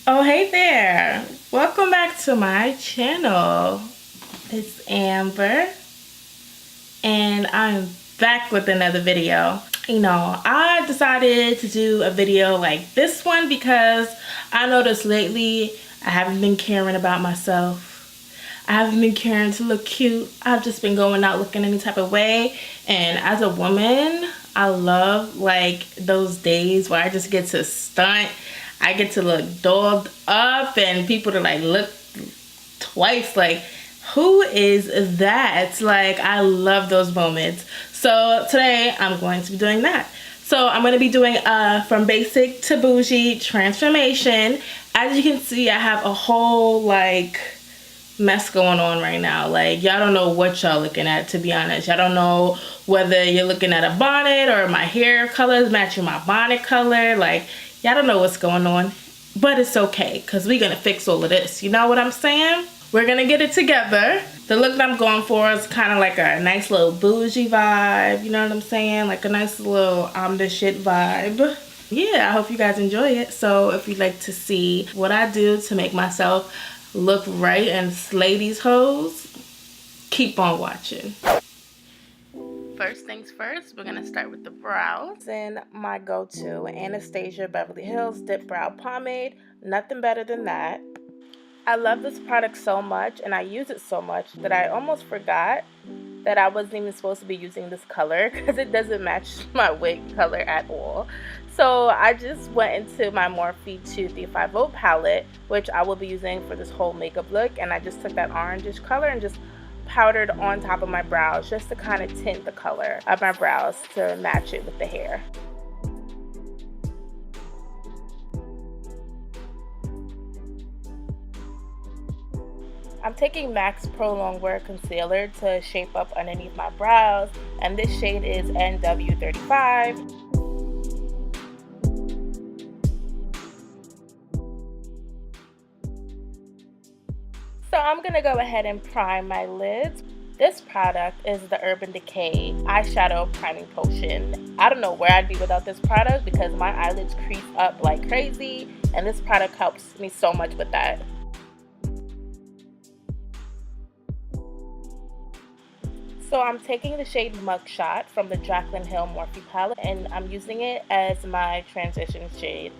Oh, hey there. Welcome back to my channel. It's Amber, and I'm back with another video. I decided to do a video like this one because I noticed lately I haven't been caring about myself. I haven't been caring to look cute. I've just been going out looking any type of way. And as a woman, I love like those days where I just get to stunt. I get to look dolled up and people to like look twice like, who is that? Like, I love those moments. So today I'm going to be doing that. So I'm going to be doing from basic to bougie transformation. As you can see, I have a whole like mess going on right now. Like, y'all don't know what y'all looking at, to be honest. Y'all don't know whether you're looking at a bonnet or my hair colors matching my bonnet color. Like, y'all don't know what's going on, but it's okay because we're gonna fix all of this. You know what I'm saying? We're gonna get it together. The look that I'm going for is kind of like a nice little bougie vibe. You know what I'm saying? Like a nice little I'm the shit vibe. Yeah, I hope you guys enjoy it. So if you'd like to see what I do to make myself look right and slay these hoes, keep on watching. First things first, we're gonna start with the brows. And my go-to Anastasia Beverly Hills Dip Brow Pomade. Nothing better than that. I love this product so much and I use it so much that I almost forgot that I wasn't even supposed to be using this color because it doesn't match my wig color at all. So I just went into my Morphe 235 palette, which I will be using for this whole makeup look, and I just took that orangish color and just powdered on top of my brows just to kind of tint the color of my brows to match it with the hair. I'm taking MAC's Pro Longwear Concealer to shape up underneath my brows, and this shade is NW35. So I'm going to go ahead and prime my lids. This product is the Urban Decay Eyeshadow Priming Potion. I don't know where I'd be without this product because my eyelids crease up like crazy, and this product helps me so much with that. So I'm taking the shade Mugshot from the Jaclyn Hill Morphe palette, and I'm using it as my transition shade.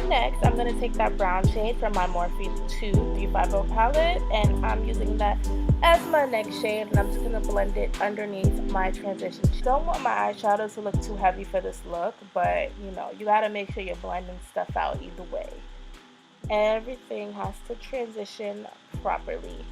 Next, I'm going to take that brown shade from my Morphe 2350 palette, and I'm using that as my next shade, and I'm just going to blend it underneath my transition. Don't want my eyeshadow to look too heavy for this look, but you know, you got to make sure you're blending stuff out either way. Everything has to transition properly.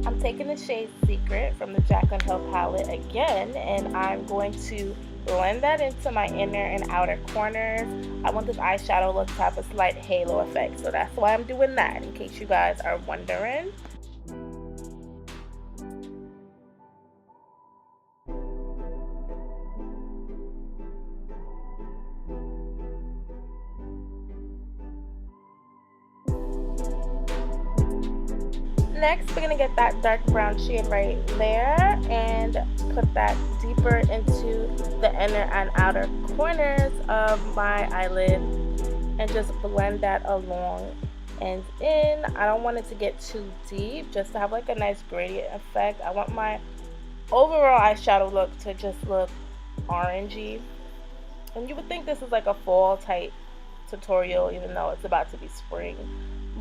I'm taking the shade Secret from the Jaclyn Hill palette again, and I'm going to blend that into my inner and outer corners. I want this eyeshadow look to have a slight halo effect, so that's why I'm doing that, in case you guys are wondering. Next, we're gonna get that dark brown shade right there and put that deeper into the inner and outer corners of my eyelid and just blend that along and in. I don't want it to get too deep, just to have like a nice gradient effect. I want my overall eyeshadow look to just look orangey. And you would think this is like a fall type tutorial, even though it's about to be spring,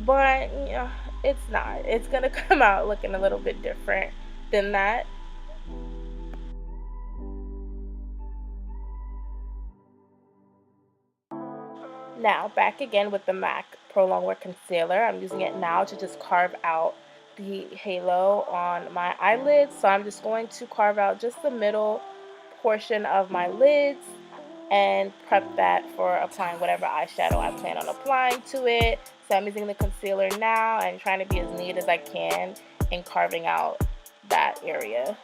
but yeah, it's not. It's gonna come out looking a little bit different than that. Now back again with the MAC Pro Longwear Concealer. I'm using it now to just carve out the halo on my eyelids. So I'm just going to carve out just the middle portion of my lids and prep that for applying whatever eyeshadow I plan on applying to it. So I'm using the concealer now and trying to be as neat as I can in carving out that area.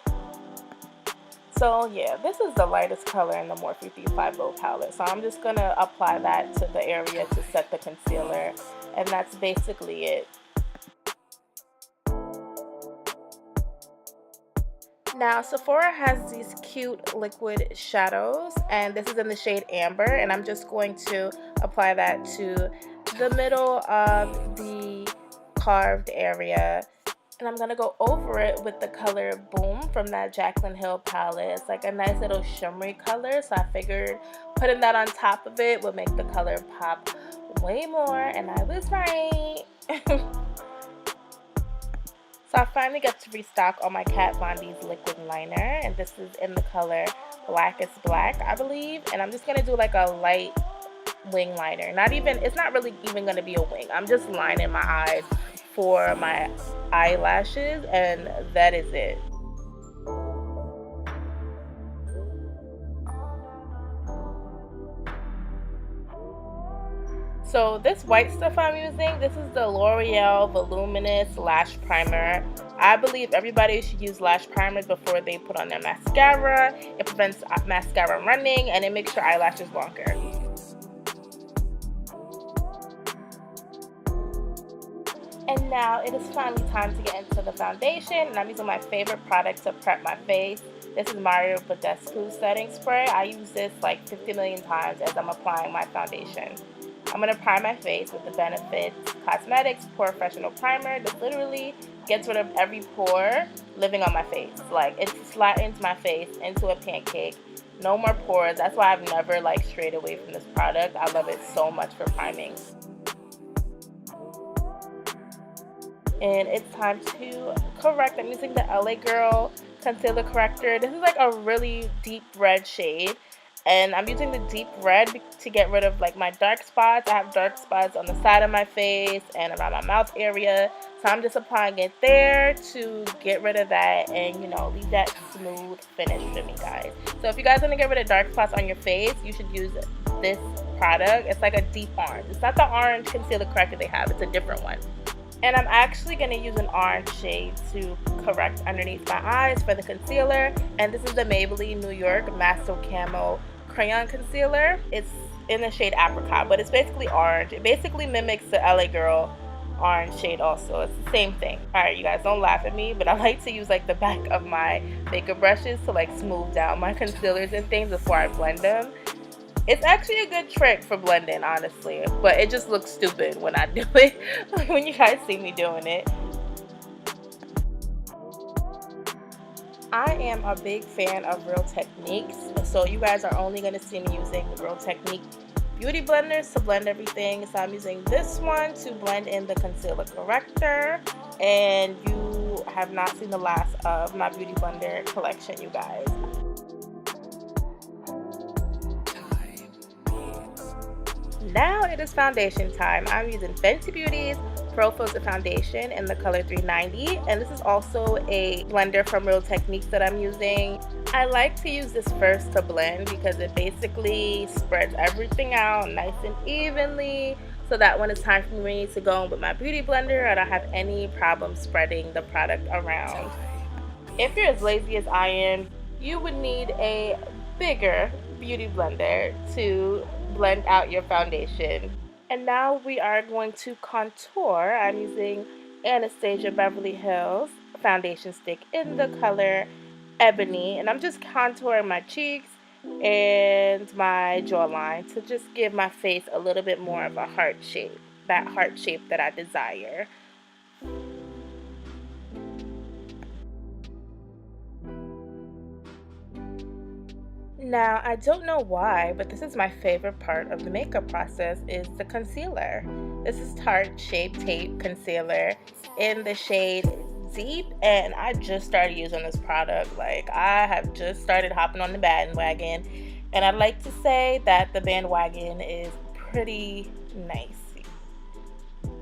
So yeah, this is the lightest color in the Morphe 350 palette. So I'm just gonna apply that to the area to set the concealer, and that's basically it. Now Sephora has these cute liquid shadows, and this is in the shade Amber, and I'm just going to apply that to the middle of the carved area. And I'm gonna go over it with the color Boom from that Jaclyn Hill palette. It's like a nice little shimmery color, so I figured putting that on top of it would make the color pop way more, and I was right. So I finally got to restock on my Kat Von D's liquid liner, and this is in the color Blackest Black, I believe. And I'm just gonna do like a light wing liner. It's not really even gonna be a wing. I'm just lining my eyes for my eyelashes, and that is it. So this white stuff I'm using, this is the L'Oreal Voluminous Lash Primer. I believe everybody should use lash primers before they put on their mascara. It prevents mascara running, and it makes your eyelashes longer. And now it is finally time to get into the foundation, and I'm using my favorite product to prep my face. This is Mario Badescu setting spray. I use this like 50 million times as I'm applying my foundation. I'm going to prime my face with the Benefit Cosmetics Pore Professional Primer. This literally gets rid of every pore living on my face. Like, it flattens my face into a pancake. No more pores. That's why I've never like strayed away from this product. I love it so much for priming. And it's time to correct. I'm using the LA Girl Concealer Corrector. This is like a really deep red shade. And I'm using the deep red to get rid of like my dark spots. I have dark spots on the side of my face and around my mouth area. So I'm just applying it there to get rid of that and, you know, leave that smooth finish for me, guys. So if you guys want to get rid of dark spots on your face, you should use this product. It's like a deep orange. It's not the orange concealer corrector they have. It's a different one. And I'm actually going to use an orange shade to correct underneath my eyes for the concealer. And this is the Maybelline New York Master Camo Crayon Concealer. It's in the shade Apricot, but it's basically orange. It basically mimics the LA Girl orange shade also. It's the same thing. Alright, you guys, don't laugh at me, but I like to use like the back of my makeup brushes to like smooth down my concealers and things before I blend them. It's actually a good trick for blending, honestly, but it just looks stupid when I do it, when you guys see me doing it. I am a big fan of Real Techniques, so you guys are only going to see me using the Real Technique beauty blenders to blend everything. So I'm using this one to blend in the concealer corrector, and you have not seen the last of my beauty blender collection, you guys. Now it is foundation time. I'm using Fenty Beauty's Pro Filter Foundation in the color 390, and this is also a blender from Real Techniques that I'm using. I like to use this first to blend because it basically spreads everything out nice and evenly, so that when it's time for me to go in with my beauty blender, I don't have any problem spreading the product around. If you're as lazy as I am, you would need a bigger beauty blender to blend out your foundation. And now we are going to contour. I'm using Anastasia Beverly Hills foundation stick in the color Ebony, and I'm just contouring my cheeks and my jawline to just give my face a little bit more of a heart shape, that heart shape that I desire. Now, I don't know why, but this is my favorite part of the makeup process, is the concealer. This is Tarte Shape Tape Concealer in the shade Deep, and I just started using this product. Like, I have just started hopping on the bandwagon, and I'd like to say that the bandwagon is pretty nice.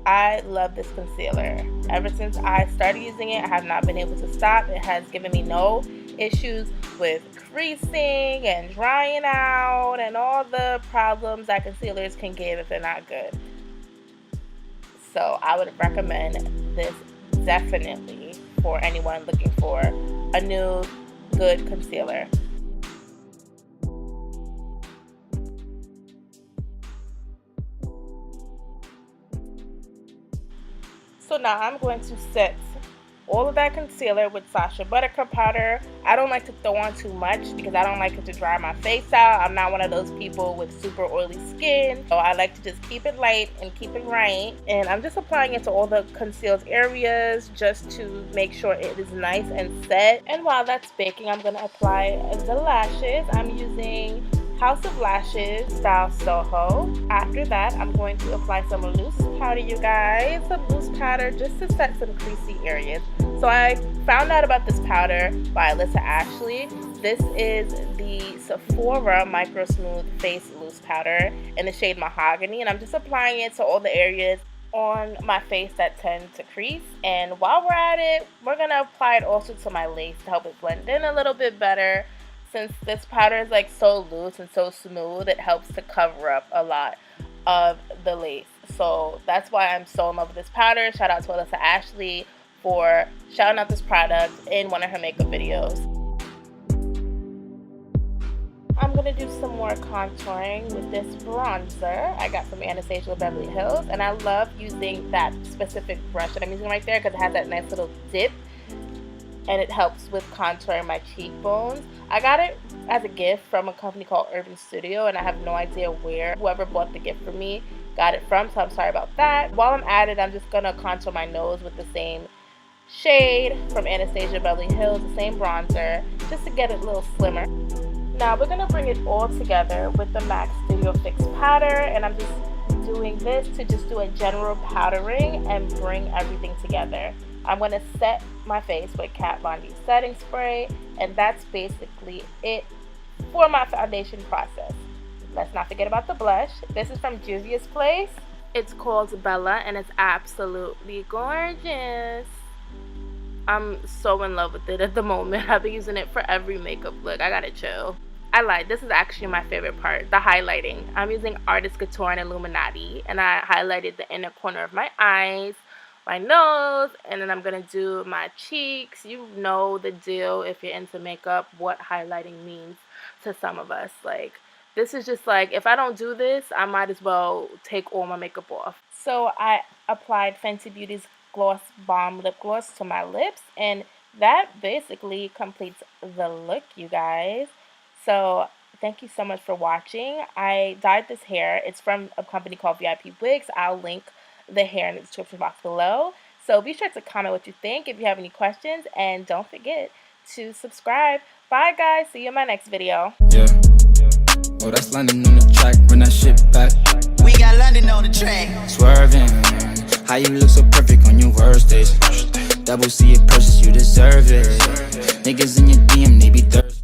I love this concealer. Ever since I started using it, I have not been able to stop. It has given me no issues with creasing and drying out and all the problems that concealers can give if they're not good. So I would recommend this definitely for anyone looking for a new good concealer. So now I'm going to set all of that concealer with Sacha Buttercup powder. I don't like to throw on too much because I don't like it to dry my face out. I'm not one of those people with super oily skin, so I like to just keep it light and keep it right. And I'm just applying it to all the concealed areas just to make sure it is nice and set. And while that's baking, I'm going to apply the lashes. I'm using House of Lashes style Soho. After that, I'm going to apply some loose powder, you guys. Some loose powder just to set some creasy areas. So I found out about this powder by Alyssa Ashley. This is the Sephora Micro Smooth Face Loose Powder in the shade Mahogany. And I'm just applying it to all the areas on my face that tend to crease. And while we're at it, we're going to apply it also to my lace to help it blend in a little bit better. Since this powder is like so loose and so smooth, it helps to cover up a lot of the lace. So that's why I'm so in love with this powder. Shout out to Alyssa Ashley for shouting out this product in one of her makeup videos. I'm going to do some more contouring with this bronzer I got from Anastasia Beverly Hills. And I love using that specific brush that I'm using right there because it has that nice little dip. And it helps with contouring my cheekbones. I got it as a gift from a company called Urban Studio, and I have no idea where whoever bought the gift for me got it from, so I'm sorry about that. While I'm at it, I'm just gonna contour my nose with the same shade from Anastasia Beverly Hills, the same bronzer, just to get it a little slimmer. Now we're gonna bring it all together with the MAC Studio Fix powder, and I'm just doing this to just do a general powdering and bring everything together. I'm going to set my face with Kat Von D setting spray, and that's basically it for my foundation process. Let's not forget about the blush. This is from Juvia's Place. It's called Bella, and it's absolutely gorgeous. I'm so in love with it at the moment. I've been using it for every makeup look. I gotta chill. I lied. This is actually my favorite part, the highlighting. I'm using Artist Couture and Illuminati, and I highlighted the inner corner of my eyes, my nose, and then I'm gonna do my cheeks. You know the deal if you're into makeup, what highlighting means to some of us. Like, this is just like, if I don't do this, I might as well take all my makeup off. So I applied Fenty Beauty's Gloss Bomb Lip Gloss to my lips, and that basically completes the look, you guys. So thank you so much for watching. I dyed this hair. It's from a company called VIP Wigs. I'll link the hair in the description box below. So be sure to comment what you think if you have any questions, and don't forget to subscribe. Bye guys, see you in my next video. Yeah. Oh, that's London on the track, run that shit back. We got London on the track. Swerving, how you look so perfect on your worst days. Double C it purchase, you deserve it. Niggas in your DM, they be thirsty.